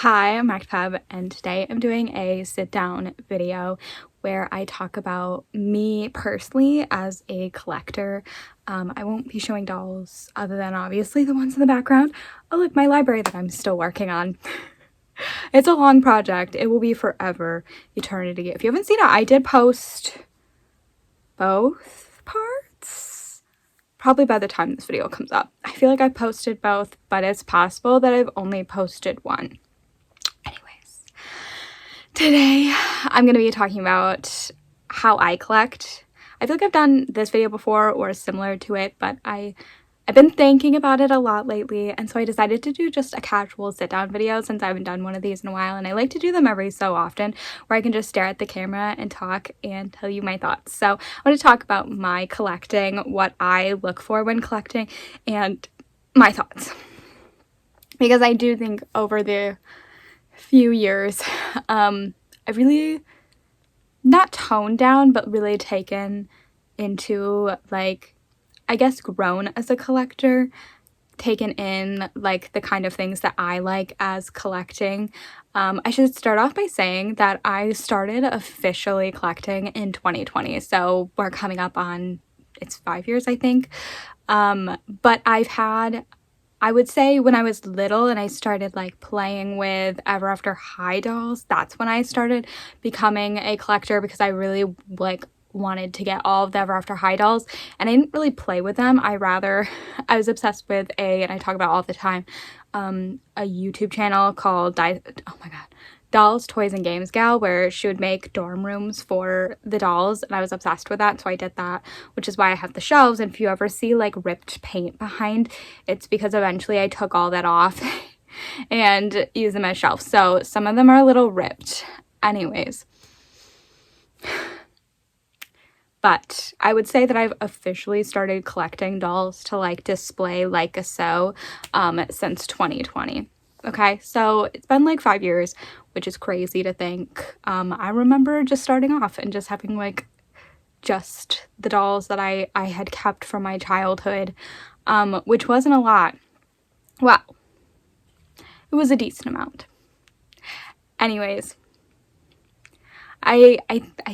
Hi, I'm MacPub, and today I'm doing a sit-down video where I talk about me personally as a collector. I won't be showing dolls other than obviously the ones in the background. Oh look, my library that I'm still working on. It's a long project. It will be forever, eternity. If you haven't seen it, I did post both parts probably by the time this video comes up. I feel like I posted both, but it's possible that I've only posted one. Anyways, today I'm going to be talking about how I collect. I feel like I've done this video before or similar to it, but I've been thinking about it a lot lately, and so I decided to do just a casual sit-down video since I haven't done one of these in a while, and I like to do them every so often where I can just stare at the camera and talk and tell you my thoughts. So I want to talk about my collecting, what I look for when collecting, and my thoughts. Because I do think over the few years, I've really not toned down, but really taken into, like, I guess grown as a collector, taken in like the kind of things that I like as collecting. I should start off by saying that I started officially collecting in 2020, so we're coming up on, it's 5 years, I think. But I would say when I was little and I started like playing with Ever After High dolls, that's when I started becoming a collector, because I really like wanted to get all of the Ever After High dolls, and I didn't really play with them. I was obsessed with and I talk about all the time, a YouTube channel called Dolls, Toys, and Games Gal, where she would make dorm rooms for the dolls, and I was obsessed with that, so I did that, which is why I have the shelves. And if you ever see like ripped paint behind, it's because eventually I took all that off and used them as shelves, so some of them are a little ripped. Anyways, but I would say that I've officially started collecting dolls to like display like a so since 2020. Okay, so it's been like 5 years, which is crazy to think. I remember just starting off and just having like just the dolls that I had kept from my childhood, which wasn't a lot. Well, it was a decent amount. Anyways, I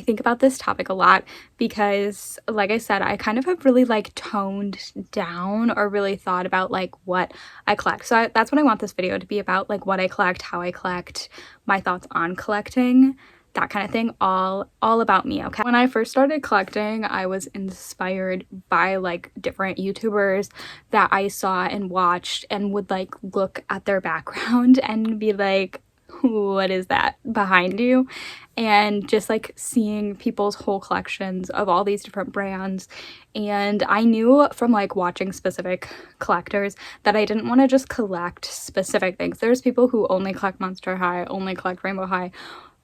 think about this topic a lot because, like I said, I kind of have really like toned down or really thought about like what I collect. So that's what I want this video to be about, like what I collect, how I collect, my thoughts on collecting, that kind of thing, all about me. Okay, when I first started collecting, I was inspired by like different YouTubers that I saw and watched, and would like look at their background and be like, what is that behind you? And just like seeing people's whole collections of all these different brands. And I knew from like watching specific collectors that I didn't want to just collect specific things. There's people who only collect Monster High, only collect Rainbow High,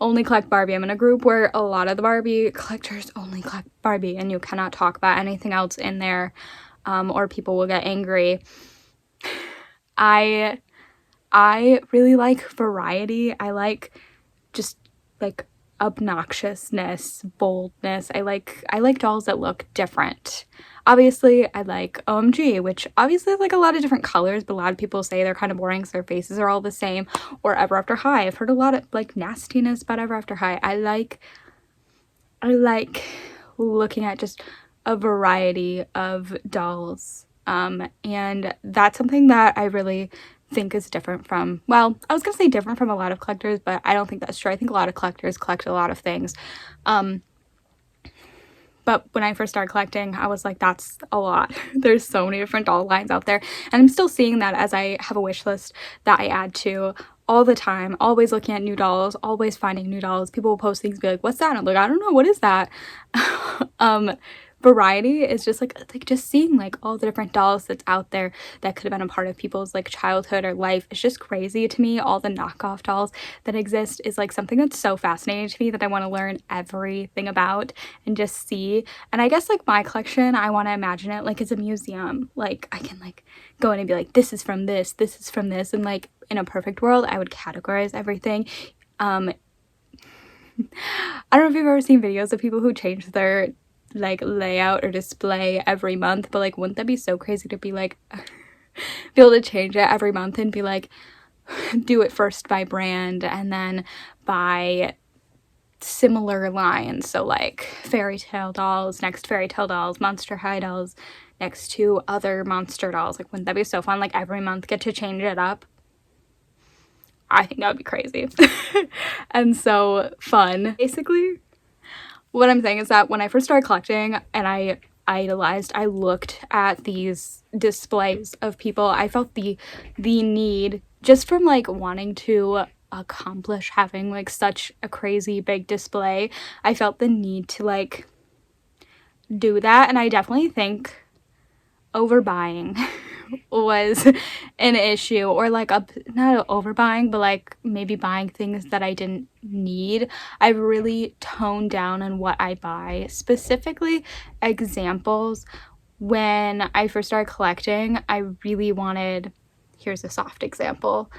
only collect Barbie. I'm in a group where a lot of the Barbie collectors only collect Barbie, and you cannot talk about anything else in there, or people will get angry. I really like variety. I like just like obnoxiousness, boldness. I like dolls that look different. Obviously, I like OMG, which obviously has like a lot of different colors, but a lot of people say they're kind of boring because their faces are all the same. Or Ever After High. I've heard a lot of like nastiness about Ever After High. I like looking at just a variety of dolls. And that's something that I really think is different from, well, I was gonna say different from a lot of collectors, but I don't think that's true. I think a lot of collectors collect a lot of things. But when I first started collecting, I was like, that's a lot. There's so many different doll lines out there. And I'm still seeing that as I have a wish list that I add to all the time, always looking at new dolls, always finding new dolls. People will post things and be like, what's that? And I'm like, I don't know, what is that? Variety is just like just seeing like all the different dolls that's out there that could have been a part of people's like childhood or life. It's just crazy to me. All the knockoff dolls that exist is like something that's so fascinating to me that I want to learn everything about and just see. And I guess like my collection, I want to imagine it like as a museum. Like I can like go in and be like, this is from this is from this, and like in a perfect world I would categorize everything. I don't know if you've ever seen videos of people who change their like layout or display every month, but like wouldn't that be so crazy to be like be able to change it every month and be like, do it first by brand and then by similar lines. So like Fairy Tale dolls, next Fairy Tale dolls, Monster High dolls, next to other monster dolls. Like, wouldn't that be so fun? Like, every month get to change it up. I think that would be crazy. And so fun. Basically, what I'm saying is that when I first started collecting and I looked at these displays of people, I felt the need, just from like wanting to accomplish having like such a crazy big display, I felt the need to like do that. And I definitely think overbuying was an issue, or like not overbuying, but like maybe buying things that I didn't need. I've really toned down on what I buy. Specifically, examples, when I first started collecting, I really wanted, here's a soft example,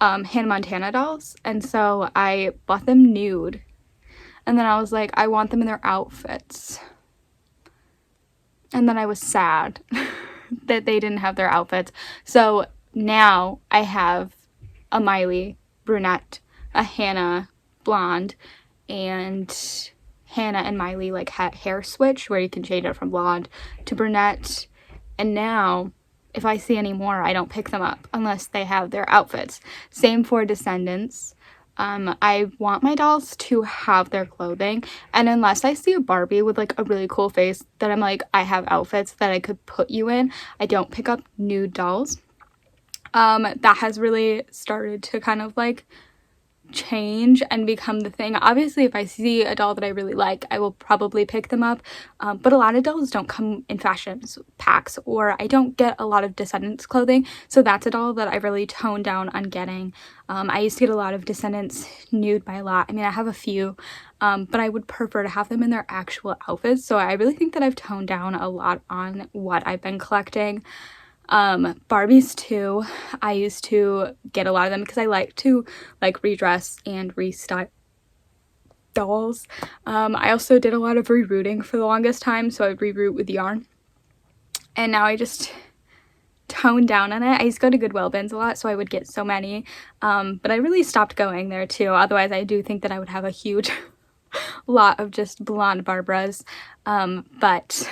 Hannah Montana dolls, and so I bought them nude, and then I was like, I want them in their outfits. And then I was sad that they didn't have their outfits. So now I have a Miley brunette, a Hannah blonde, and Hannah and Miley like hair switch where you can change it from blonde to brunette. And now if I see any more, I don't pick them up unless they have their outfits. Same for Descendants. I want my dolls to have their clothing, and unless I see a Barbie with like a really cool face that I'm like, I have outfits that I could put you in, I don't pick up nude dolls. That has really started to kind of like change and become the thing. Obviously, if I see a doll that I really like, I will probably pick them up, but a lot of dolls don't come in fashion packs, or I don't get a lot of Descendants clothing, so that's a doll that I really toned down on getting. I used to get a lot of Descendants nude by lot. I mean, I have a few, but I would prefer to have them in their actual outfits, so I really think that I've toned down a lot on what I've been collecting. Barbies too, I used to get a lot of them because I like to like redress and restyle dolls. I also did a lot of rerouting for the longest time, so I would reroute with yarn, and now I just toned down on it. I used to go to Goodwill bins a lot, so I would get so many, but I really stopped going there too. Otherwise, I do think that I would have a huge lot of just blonde Barbaras, but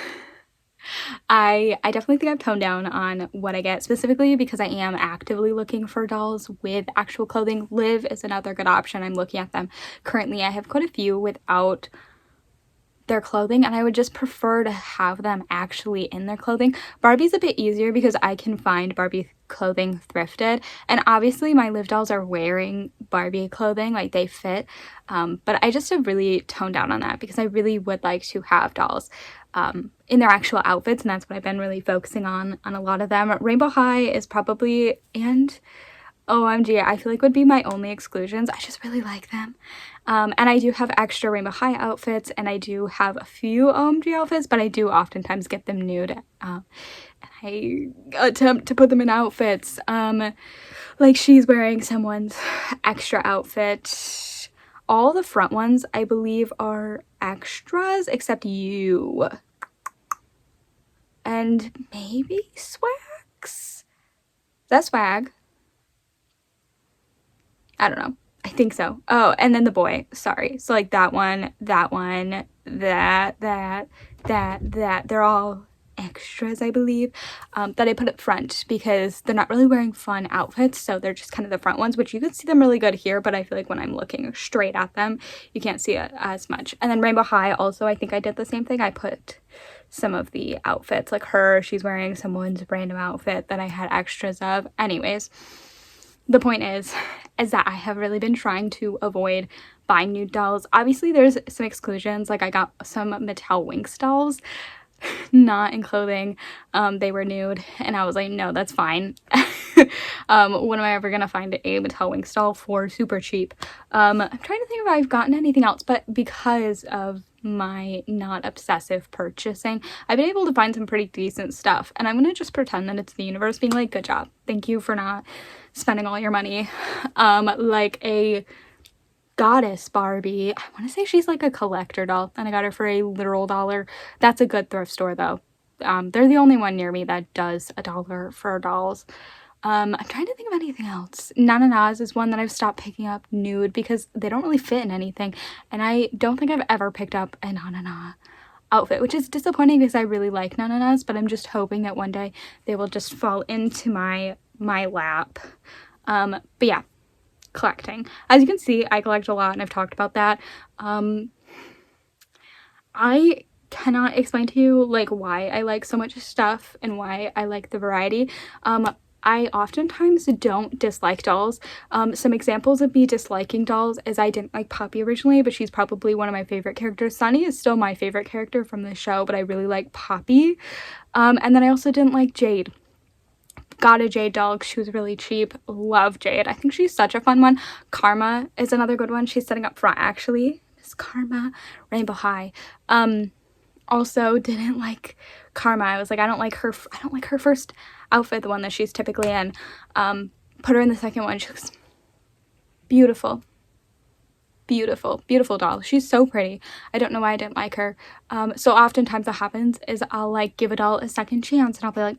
I definitely think I've toned down on what I get, specifically because I am actively looking for dolls with actual clothing. Liv is another good option. I'm looking at them currently. I have quite a few without their clothing, and I would just prefer to have them actually in their clothing. Barbie's a bit easier because I can find Barbie clothing thrifted, and obviously my Liv dolls are wearing Barbie clothing, like they fit, but I just have really toned down on that because I really would like to have dolls in their actual outfits, and that's what I've been really focusing on a lot of them. Rainbow High is probably, and OMG, I feel like would be my only exclusions. I just really like them. And I do have extra Rainbow High outfits, and I do have a few OMG outfits, but I do oftentimes get them nude. And I attempt to put them in outfits. Like she's wearing someone's extra outfit. All the front ones, I believe, are extras, except you. And maybe Swags? Is that Swag? I don't know. I think so. Oh, and then the boy. Sorry. So like that one, that. They're all extras, I believe, that I put up front because they're not really wearing fun outfits, so they're just kind of the front ones, which you can see them really good here, but I feel like when I'm looking straight at them, you can't see it as much. And then Rainbow High also, I think I did the same thing. I put some of the outfits, like her, she's wearing someone's random outfit that I had extras of. Anyways, the point is that I have really been trying to avoid buying nude dolls. Obviously, there's some exclusions. Like I got some Mattel Winx dolls, not in clothing. They were nude, and I was like, no, that's fine. When am I ever gonna find a Mattel Winx doll for super cheap? I'm trying to think if I've gotten anything else, but because of my not obsessive purchasing, I've been able to find some pretty decent stuff, and I'm gonna just pretend that it's the universe being like, good job, thank you for not spending all your money. Like a Goddess Barbie, I want to say she's like a collector doll, and I got her for a literal $1. That's a good thrift store though. They're the only one near me that does $1 for dolls. I'm trying to think of anything else. Nananas is one that I've stopped picking up nude because they don't really fit in anything. And I don't think I've ever picked up a Nanana outfit, which is disappointing because I really like Nananas, but I'm just hoping that one day they will just fall into my lap. But yeah, collecting. As you can see, I collect a lot and I've talked about that. I cannot explain to you like why I like so much stuff and why I like the variety. I oftentimes don't dislike dolls. Some examples of me disliking dolls is I didn't like Poppy originally, but she's probably one of my favorite characters. Sunny is still my favorite character from the show, but I really like Poppy. And then I also didn't like Jade. Got a Jade doll because she was really cheap. Love Jade. I think she's such a fun one. Karma is another good one. She's sitting up front actually. Miss Karma. Rainbow High. Also didn't like Karma. I was like, I don't like her first outfit, the one that she's typically in. Put her in the second one. She looks beautiful. Beautiful, beautiful doll. She's so pretty. I don't know why I didn't like her. So oftentimes what happens is I'll like give a doll a second chance and I'll be like,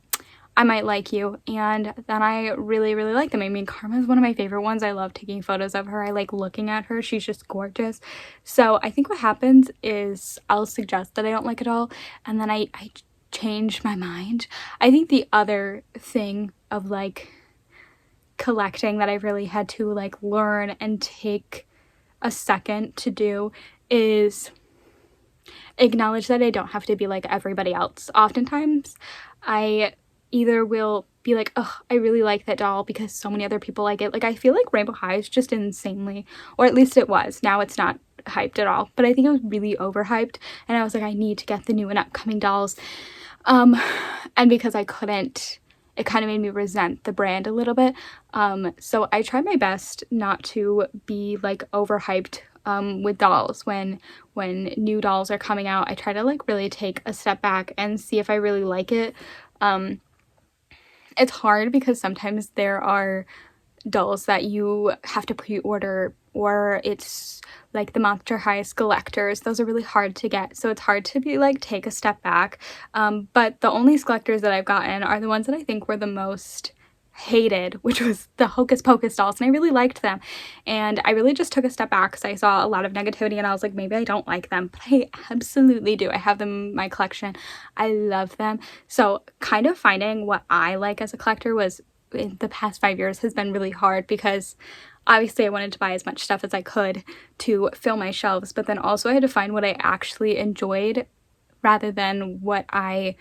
I might like you, and then I really, really like them. I mean, Karma is one of my favorite ones. I love taking photos of her. I like looking at her. She's just gorgeous. So I think what happens is I'll suggest that I don't like it all, and then I change my mind. I think the other thing of like collecting that I've really had to like learn and take a second to do is acknowledge that I don't have to be like everybody else. Oftentimes I either will be like, oh, I really like that doll because so many other people like it. Like, I feel like Rainbow High is just insanely, or at least it was. Now it's not hyped at all, but I think it was really overhyped, and I was like, I need to get the new and upcoming dolls. And because I couldn't, it kind of made me resent the brand a little bit. So I tried my best not to be like overhyped with dolls. When new dolls are coming out, I try to like really take a step back and see if I really like it. It's hard because sometimes there are dolls that you have to pre-order, or it's like the Monster High Skelectors. Those are really hard to get, so it's hard to be like take a step back. But the only Skelectors that I've gotten are the ones that I think were the most hated, which was the Hocus Pocus dolls, and I really liked them, and I really just took a step back because I saw a lot of negativity and I was like, maybe I don't like them, but I absolutely do. I have them in my collection. I love them. So kind of finding what I like as a collector was, in the past 5 years, has been really hard because obviously I wanted to buy as much stuff as I could to fill my shelves, but then also I had to find what I actually enjoyed rather than what I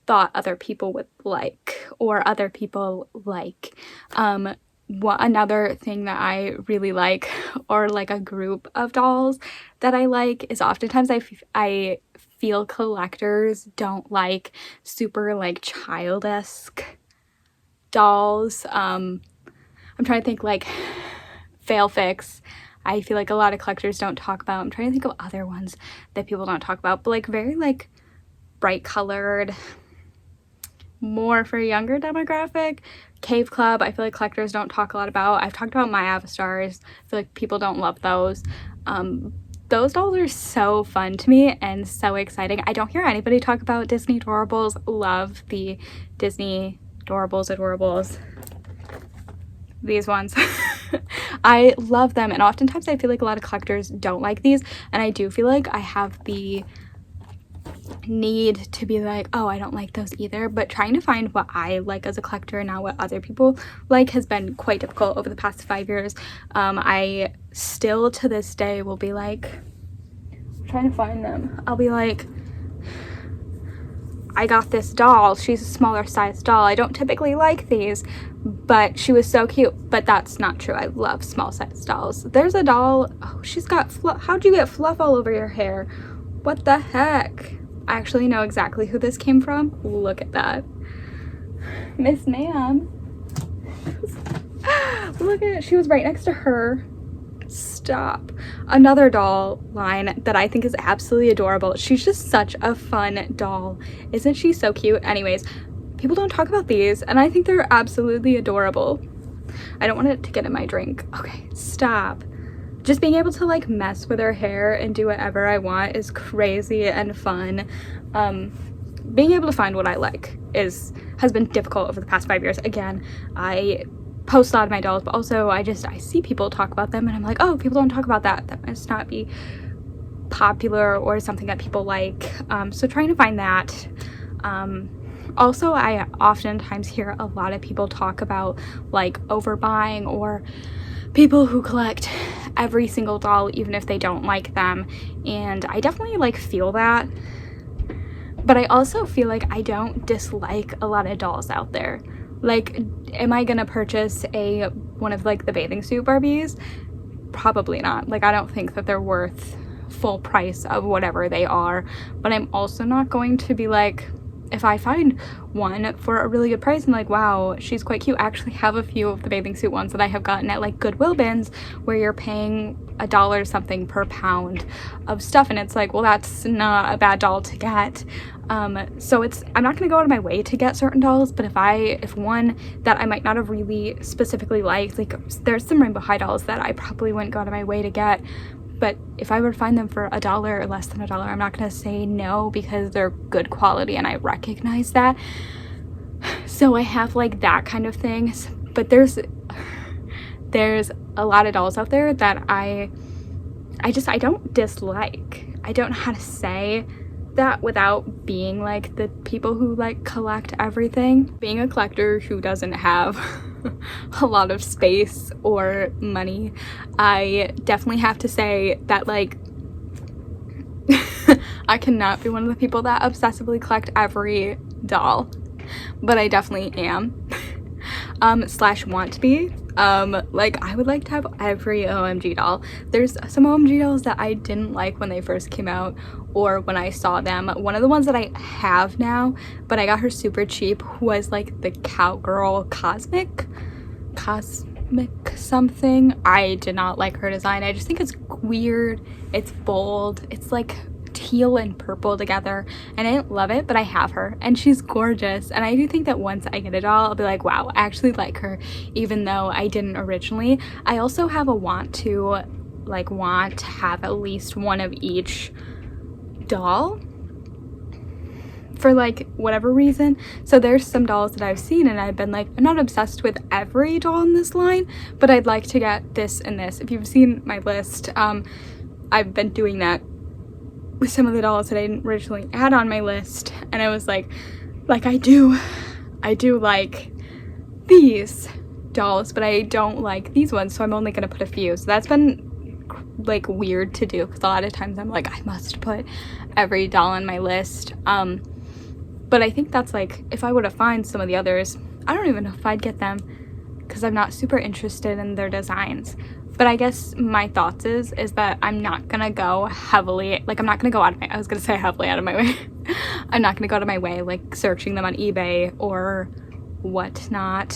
thought other people would like or other people like. Another thing that I really like, or like a group of dolls that I like, is oftentimes I feel collectors don't like super like child-esque dolls. I'm trying to think, like Fail Fix, I feel like a lot of collectors don't talk about. I'm trying to think of other ones that people don't talk about, but like very like bright colored, more for a younger demographic. Cave Club, I feel like collectors don't talk a lot about. I've talked about My Avastars. I feel like people don't love those. Those dolls are so fun to me and so exciting. I don't hear anybody talk about Disney Adorables. Love the Disney Adorables. These ones. I love them, and oftentimes I feel like a lot of collectors don't like these, and I do feel like I have the need to be like, oh, I don't like those either, but trying to find what I like as a collector and not what other people like has been quite difficult over the past 5 years. I still to this day will be like, I'm trying to find them, I'll be like, I got this doll, she's a smaller size doll, I don't typically like these, but she was so cute. But that's not true. I love small size dolls. There's a doll, oh, she's got fluff. How'd you get fluff all over your hair? What the heck? I actually know exactly who this came from. Look at that. Miss Ma'am. Look at it. She was right next to her. Stop. Another doll line that I think is absolutely adorable. She's just such a fun doll. Isn't she so cute? Anyways, people don't talk about these, and I think they're absolutely adorable. I don't want it to get in my drink. Okay, stop. Just being able to like mess with her hair and do whatever I want is crazy and fun. Being able to find what I like has been difficult over the past 5 years. Again, I post a lot of my dolls, but also I see people talk about them and I'm like, oh, people don't talk about that. That must not be popular or something that people like. So trying to find that. Also, I oftentimes hear a lot of people talk about like overbuying, or people who collect every single doll even if they don't like them, and I definitely like feel that, but I also feel like I don't dislike a lot of dolls out there. Like, am I gonna purchase one of like the bathing suit Barbies? Probably not. Like, I don't think that they're worth full price of whatever they are, but I'm also not going to be like, if I find one for a really good price and like, wow, she's quite cute. I actually have a few of the bathing suit ones that I have gotten at like Goodwill bins where you're paying $1 something per pound of stuff, and it's like, well, that's not a bad doll to get. So I'm not gonna go out of my way to get certain dolls, but if one that I might not have really specifically liked, like there's some Rainbow High dolls that I probably wouldn't go out of my way to get, but if I were to find them for $1 or less than $1, I'm not gonna say no because they're good quality and I recognize that. So I have like that kind of thing, but there's a lot of dolls out there that I don't dislike. I don't know how to say that without being like the people who like collect everything. Being a collector who doesn't have a lot of space or money, I definitely have to say that like I cannot be one of the people that obsessively collect every doll, but I definitely am. Slash want to be. Like, I would like to have every OMG doll. There's some OMG dolls that I didn't like when they first came out or when I saw them. One of the ones that I have now, but I got her super cheap, was like the Cowgirl Cosmic something. I did not like her design. I just think it's weird, it's bold, it's like teal and purple together, and I didn't love it, but I have her and she's gorgeous, and I do think that once I get a doll I'll be like, wow, I actually like her, even though I didn't originally. I also have a want to have at least one of each doll for like whatever reason. So there's some dolls that I've seen and I've been like, I'm not obsessed with every doll in this line, but I'd like to get this and this. If you've seen my list, I've been doing that with some of the dolls that I didn't originally add on my list, and I was like I do like these dolls, but I don't like these ones, so I'm only gonna put a few. So that's been like weird to do because a lot of times I'm like, I must put every doll on my list. But I think that's like, if I were to find some of the others, I don't even know if I'd get them because I'm not super interested in their designs. But I guess my thoughts is that I'm not gonna go heavily, like I'm not gonna go out of my, I was gonna say heavily out of my way. I'm not gonna go out of my way like searching them on eBay or whatnot.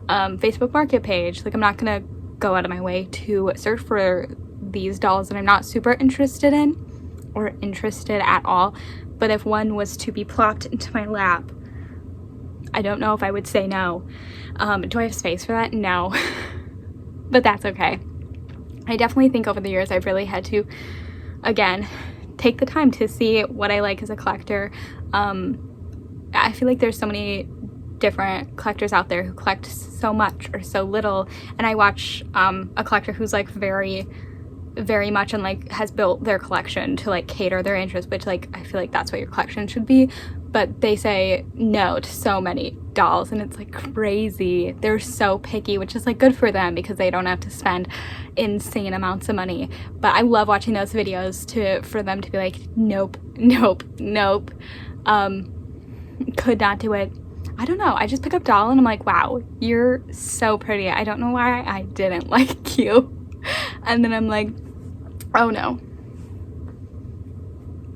Facebook Market page, like I'm not gonna go out of my way to search for these dolls that I'm not super interested in or interested at all. But if one was to be plopped into my lap, I don't know if I would say no. Do I have space for that? No. But that's okay. I definitely think over the years I've really had to, again, take the time to see what I like as a collector. I feel like there's so many different collectors out there who collect so much or so little, and I watch a collector who's like very much and like has built their collection to like cater their interests, which like I feel like that's what your collection should be, but they say no to so many dolls and it's like crazy. They're so picky, which is like good for them because they don't have to spend insane amounts of money. But I love watching those videos for them to be like, nope, could not do it. I don't know, I just pick up doll and I'm like, wow, you're so pretty, I don't know why I didn't like you. And then I'm like, oh no,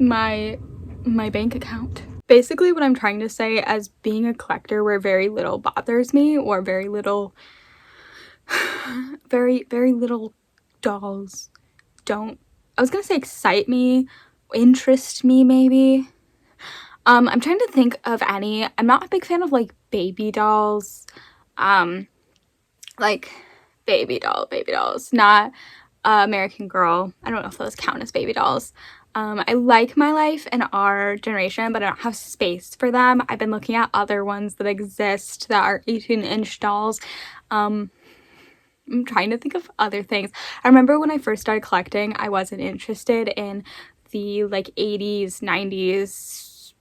my bank account. Basically what I'm trying to say, as being a collector where very little bothers me, or very little dolls don't, I was gonna say excite me, interest me maybe. I'm trying to think of any. I'm not a big fan of like baby dolls, like baby dolls, not American Girl. I don't know if those count as baby dolls. I like My Life in our generation, but I don't have space for them. I've been looking at other ones that exist that are 18-inch dolls. I'm trying to think of other things. I remember when I first started collecting, I wasn't interested in the like 80s, 90s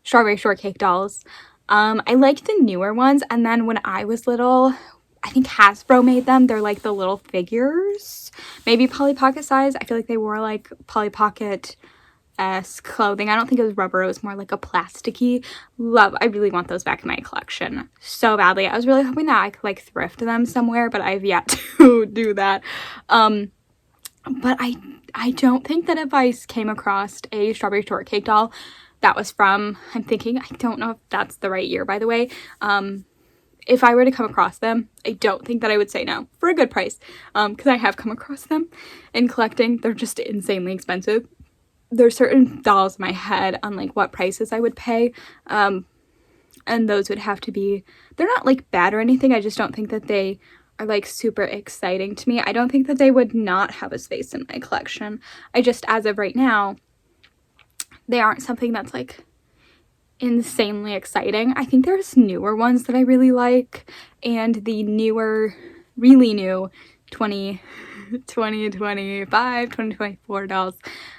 Strawberry Shortcake dolls. I liked the newer ones, and then when I was little, I think Hasbro made them. They're like the little figures, maybe Polly Pocket size. I feel like they wore like Polly Pocket-esque clothing. I don't think it was rubber, it was more like a plasticky. I really want those back in my collection so badly. I was really hoping that I could like thrift them somewhere, but I've yet to do that. But I don't think that if I came across a Strawberry Shortcake doll that was from, I'm thinking, I don't know if that's the right year, by the way. If I were to come across them, I don't think that I would say no for a good price, because I have come across them in collecting. They're just insanely expensive. There's certain dolls in my head on like what prices I would pay, and those would have to be, they're not like bad or anything, I just don't think that they are like super exciting to me. I don't think that they would not have a space in my collection. I just, as of right now, they aren't something that's like insanely exciting. I think there's newer ones that I really like, and the newer, really new 2024 dolls.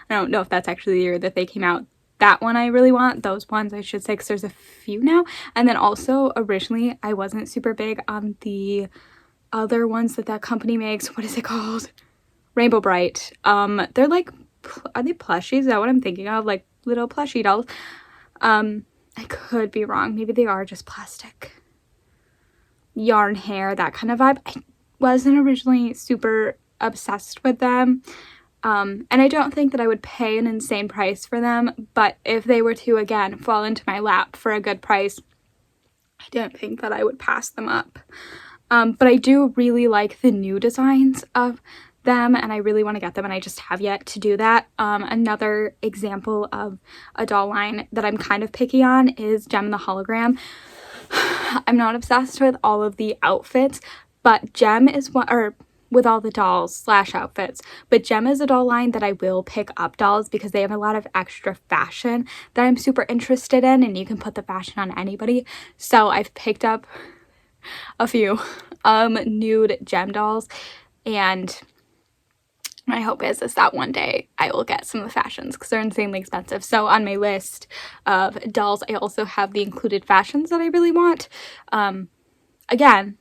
I don't know if that's actually the year that they came out. That one I really want. Those ones I should say, because there's a few now. And then also originally I wasn't super big on the other ones that company makes. What is it called? Rainbow Brite. They're like, are they plushies? Is that what I'm thinking of? Like little plushie dolls. I could be wrong. Maybe they are just plastic. Yarn hair, that kind of vibe. I wasn't originally super obsessed with them. And I don't think that I would pay an insane price for them. But if they were to, again, fall into my lap for a good price, I don't think that I would pass them up. But I do really like the new designs of them, and I really want to get them, and I just have yet to do that. Another example of a doll line that I'm kind of picky on is Jem and the Hologram. I'm not obsessed with all of the outfits, but Jem is one, or with all the dolls / outfits, but Jem is a doll line that I will pick up dolls because they have a lot of extra fashion that I'm super interested in, and you can put the fashion on anybody. So I've picked up a few nude Jem dolls, and my hope is that one day I will get some of the fashions because they're insanely expensive. So on my list of dolls, I also have the included fashions that I really want. Again,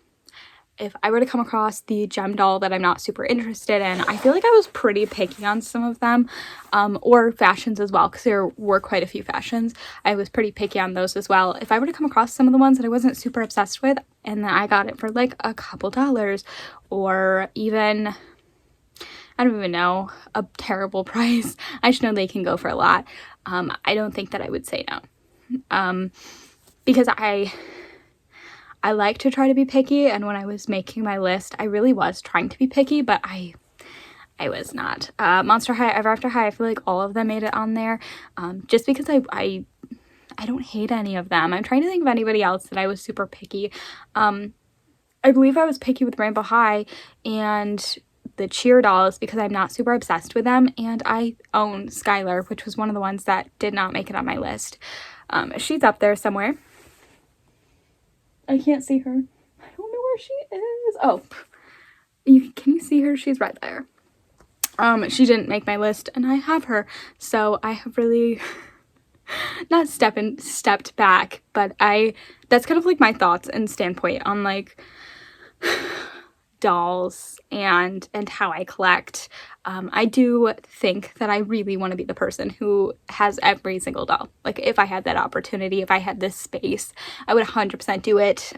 if I were to come across the Jem doll that I'm not super interested in, I feel like I was pretty picky on some of them, or fashions as well, because there were quite a few fashions. I was pretty picky on those as well. If I were to come across some of the ones that I wasn't super obsessed with, and then I got it for like a couple dollars, or even, I don't even know, a terrible price. I just know they can go for a lot. I don't think that I would say no. Because I like to try to be picky, and when I was making my list, I really was trying to be picky, but I was not. Monster High, Ever After High, I feel like all of them made it on there. Just because I don't hate any of them. I'm trying to think of anybody else that I was super picky. I believe I was picky with Rainbow High and the Cheer dolls because I'm not super obsessed with them, and I own Skylar, which was one of the ones that did not make it on my list. She's up there somewhere. I can't see her. I don't know where she is. Oh, can you see her? She's right there. She didn't make my list, and I have her, so I have really not stepped back, but that's kind of like my thoughts and standpoint on like dolls and how I collect. I do think that I really want to be the person who has every single doll. Like, if I had that opportunity, if I had this space, I would 100% do it.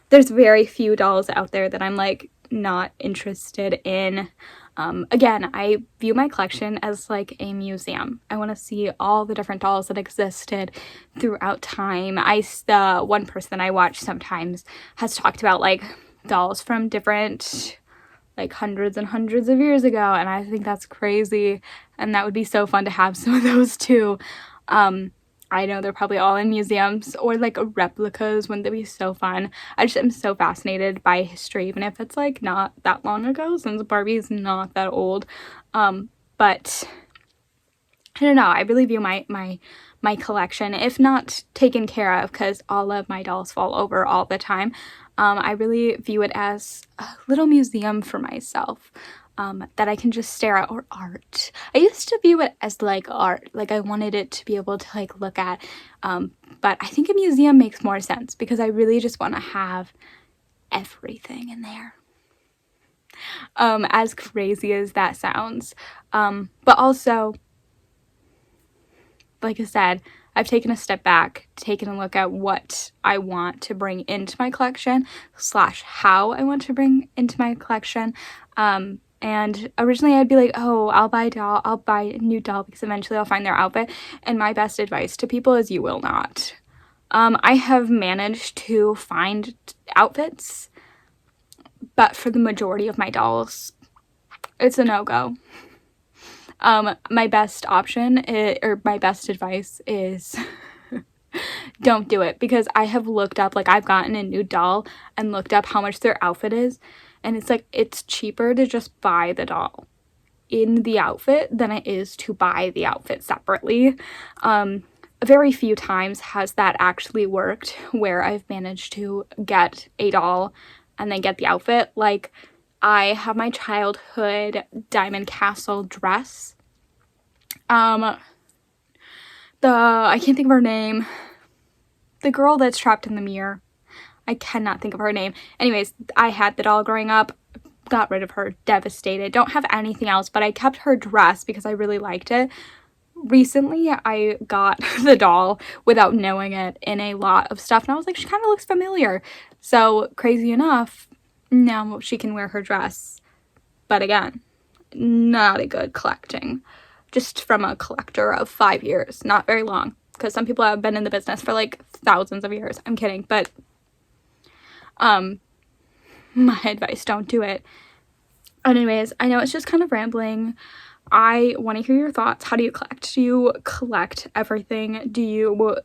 There's very few dolls out there that I'm like not interested in. Again, I view my collection as like a museum. I want to see all the different dolls that existed throughout time. The one person I watch sometimes has talked about like dolls from different, like, hundreds and hundreds of years ago, and I think that's crazy, and that would be so fun to have some of those too. I know they're probably all in museums or like replicas. Wouldn't that be so fun? I just am so fascinated by history, even if it's like not that long ago, since Barbie is not that old. but I don't know, I really view my collection, if not taken care of, because all of my dolls fall over all the time, I really view it as a little museum for myself, that I can just stare at, or art. I used to view it as like art, like I wanted it to be able to like look at, but I think a museum makes more sense because I really just want to have everything in there. As crazy as that sounds, but also, like I said, I've taken a step back, taken a look at what I want to bring into my collection / how I want to bring into my collection. And originally I'd be like, oh, I'll buy a new doll because eventually I'll find their outfit. And my best advice to people is you will not. I have managed to find outfits, but for the majority of my dolls, it's a no-go. My best option or my best advice is don't do it, because I have looked up, like I've gotten a new doll and looked up how much their outfit is, and it's like it's cheaper to just buy the doll in the outfit than it is to buy the outfit separately. Very few times has that actually worked where I've managed to get a doll and then get the outfit. Like, I have my childhood Diamond Castle dress. I can't think of her name. The girl that's trapped in the mirror. I cannot think of her name. Anyways, I had the doll growing up, got rid of her, devastated. Don't have anything else, but I kept her dress because I really liked it. Recently, I got the doll without knowing it in a lot of stuff, and I was like, she kind of looks familiar. So, crazy enough, now she can wear her dress. But again, not a good collecting. Just from a collector of 5 years. Not very long, because some people have been in the business for like thousands of years. I'm kidding, but my advice, don't do it. Anyways, I know it's just kind of rambling. I want to hear your thoughts. How do you collect? Do you collect everything? Do you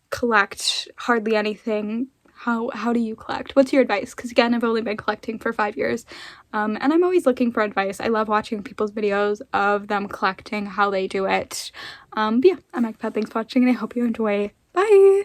collect hardly anything? How do you collect? What's your advice? Because again, I've only been collecting for 5 years, and I'm always looking for advice. I love watching people's videos of them collecting, how they do it. But yeah, I'm Magpie. Thanks for watching, and I hope you enjoy. Bye!